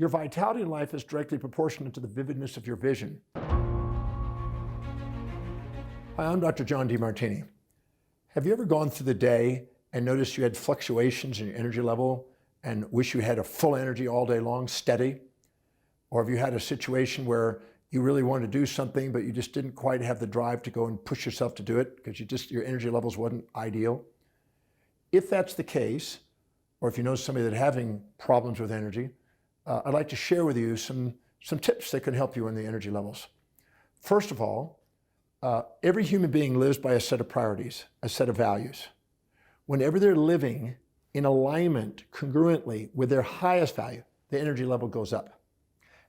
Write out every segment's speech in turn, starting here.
Your vitality in life is directly proportionate to the vividness of your vision. Hi, I'm Dr. John Demartini. Have you ever gone through the day and noticed you had fluctuations in your energy level and wish you had a full energy all day long, steady? Or have you had a situation where you really wanted to do something, but you just didn't quite have the drive to go and push yourself to do it because your energy levels wasn't ideal? If that's the case, or if you know somebody that's having problems with energy, I'd like to share with you some tips that can help you in the energy levels. First of all, every human being lives by a set of priorities, a set of values. Whenever they're living in alignment congruently with their highest value, the energy level goes up.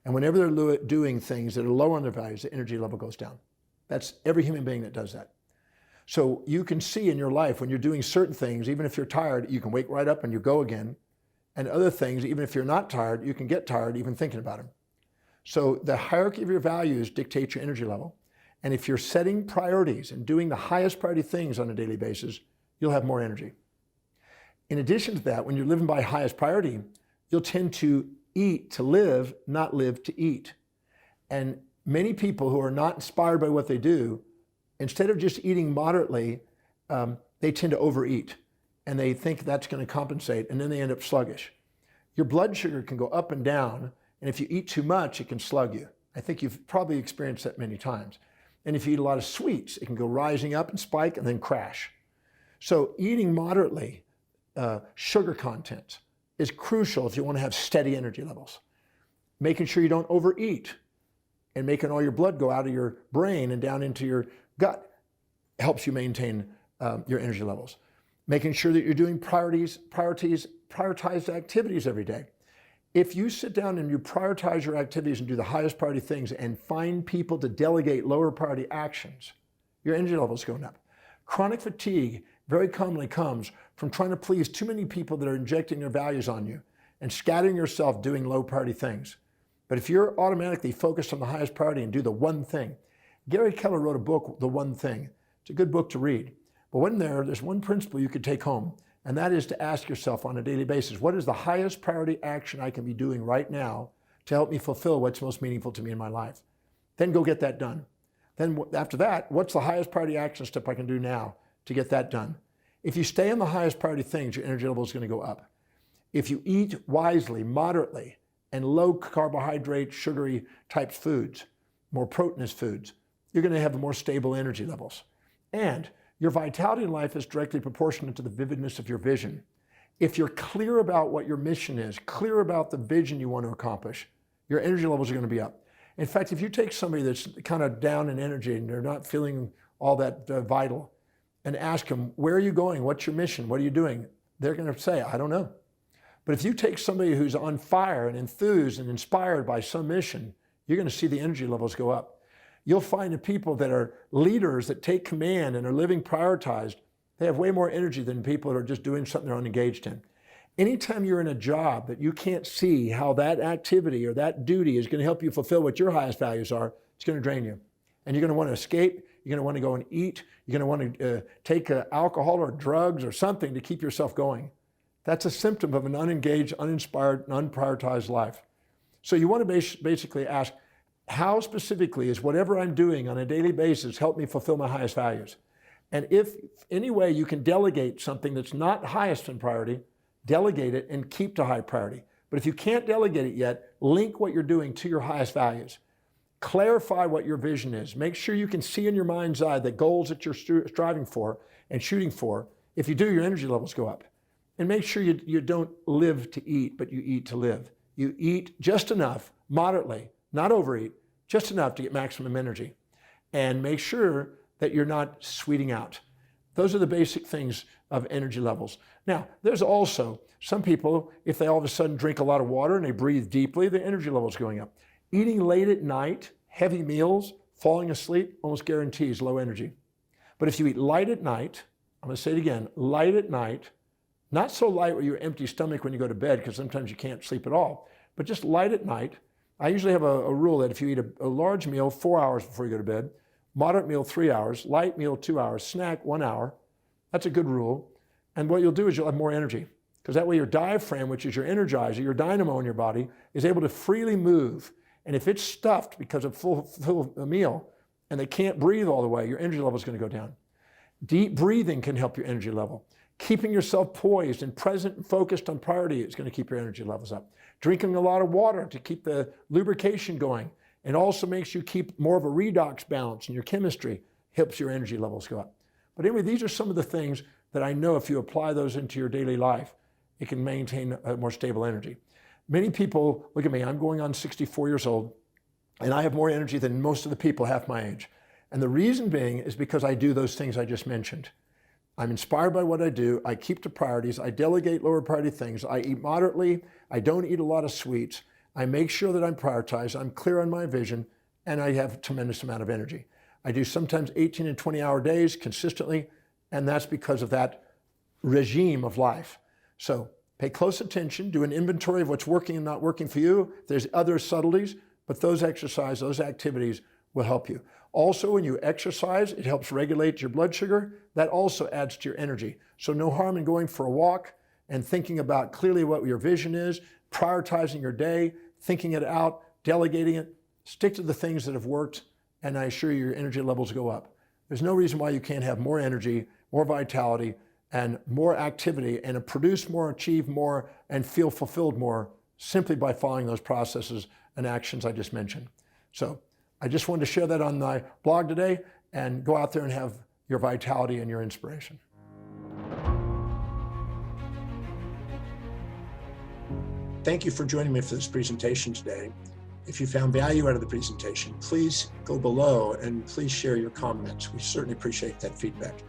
And whenever they're doing things that are low on their values, the energy level goes down. That's every human being that does that. So you can see in your life when you're doing certain things, even if you're tired, you can wake right up and you go again. And other things, even if you're not tired, you can get tired even thinking about them. So the hierarchy of your values dictates your energy level. And if you're setting priorities and doing the highest priority things on a daily basis, you'll have more energy. In addition to that, when you're living by highest priority, you'll tend to eat to live, not live to eat. And many people who are not inspired by what they do, instead of just eating moderately, they tend to overeat. And they think that's going to compensate, and then they end up sluggish. Your blood sugar can go up and down, and if you eat too much, it can slug you. I think you've probably experienced that many times. And if you eat a lot of sweets, it can go rising up and spike and then crash. So eating moderately, sugar content, is crucial if you want to have steady energy levels. Making sure you don't overeat and making all your blood go out of your brain and down into your gut helps you maintain your energy levels. Making sure that you're doing prioritized activities every day. If you sit down and you prioritize your activities and do the highest priority things and find people to delegate lower priority actions, your energy level's going up. Chronic fatigue very commonly comes from trying to please too many people that are injecting their values on you and scattering yourself doing low priority things. But if you're automatically focused on the highest priority and do the one thing, Gary Keller wrote a book, The One Thing. It's a good book to read. But when there's one principle you could take home, and that is to ask yourself on a daily basis, what is the highest priority action I can be doing right now to help me fulfill what's most meaningful to me in my life? Then go get that done. Then after that, what's the highest priority action step I can do now to get that done? If you stay on the highest priority things, your energy level is going to go up. If you eat wisely, moderately, and low carbohydrate, sugary type foods, more proteinous foods, you're going to have more stable energy levels. And your vitality in life is directly proportionate to the vividness of your vision. If you're clear about what your mission is, clear about the vision you want to accomplish, your energy levels are going to be up. In fact, if you take somebody that's kind of down in energy and they're not feeling all that vital and ask them, where are you going? What's your mission? What are you doing? They're going to say, I don't know. But if you take somebody who's on fire and enthused and inspired by some mission, you're going to see the energy levels go up. You'll find the people that are leaders that take command and are living prioritized, they have way more energy than people that are just doing something they're unengaged in. Anytime you're in a job that you can't see how that activity or that duty is going to help you fulfill what your highest values are, it's going to drain you. And you're going to want to escape, you're going to want to go and eat, you're going to want to take alcohol or drugs or something to keep yourself going. That's a symptom of an unengaged, uninspired, and unprioritized life. So you want to basically ask, how specifically is whatever I'm doing on a daily basis help me fulfill my highest values? And if any way you can delegate something that's not highest in priority, delegate it and keep to high priority. But if you can't delegate it yet, link what you're doing to your highest values. Clarify what your vision is. Make sure you can see in your mind's eye the goals that you're striving for and shooting for. If you do, your energy levels go up. And make sure you don't live to eat, but you eat to live. You eat just enough, moderately, not overeat, just enough to get maximum energy. And make sure that you're not sweeting out. Those are the basic things of energy levels. Now, there's also some people, if they all of a sudden drink a lot of water and they breathe deeply, the energy level is going up. Eating late at night, heavy meals, falling asleep, almost guarantees low energy. But if you eat light at night, I'm going to say it again, light at night, not so light where you're empty stomach when you go to bed, because sometimes you can't sleep at all, but just light at night. I usually have a rule that if you eat a large meal 4 hours before you go to bed, moderate meal 3 hours, light meal 2 hours, snack 1 hour, that's a good rule. And what you'll do is you'll have more energy. because that way your diaphragm, which is your energizer, your dynamo in your body, is able to freely move. And if it's stuffed because of full meal and they can't breathe all the way, your energy level is going to go down. Deep breathing can help your energy level. Keeping yourself poised and present and focused on priority is going to keep your energy levels up. Drinking a lot of water to keep the lubrication going and also makes you keep more of a redox balance in your chemistry, helps your energy levels go up. But anyway, these are some of the things that I know if you apply those into your daily life, it can maintain a more stable energy. Many people, look at me, I'm going on 64 years old, and I have more energy than most of the people half my age. And the reason being is because I do those things I just mentioned. I'm inspired by what I do. I keep to priorities. I delegate lower priority things. I eat moderately. I don't eat a lot of sweets. I make sure that I'm prioritized. I'm clear on my vision, and I have a tremendous amount of energy. I do sometimes 18 and 20-hour days consistently, and that's because of that regime of life. So pay close attention, do an inventory of what's working and not working for you. There's other subtleties, but those exercises, those activities will help you. Also, when you exercise, it helps regulate your blood sugar. That also adds to your energy. So no harm in going for a walk and thinking about clearly what your vision is, prioritizing your day, thinking it out, delegating it. Stick to the things that have worked, and I assure you your energy levels go up. There's no reason why you can't have more energy, more vitality, and more activity, and produce more, achieve more, and feel fulfilled more simply by following those processes and actions I just mentioned. So I just wanted to share that on my blog today, and go out there and have your vitality and your inspiration. Thank you for joining me for this presentation today. If you found value out of the presentation, please go below and please share your comments. We certainly appreciate that feedback.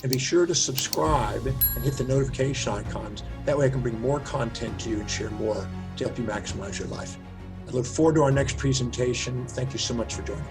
And be sure to subscribe and hit the notification icons. That way I can bring more content to you and share more to help you maximize your life. I look forward to our next presentation. Thank you so much for joining.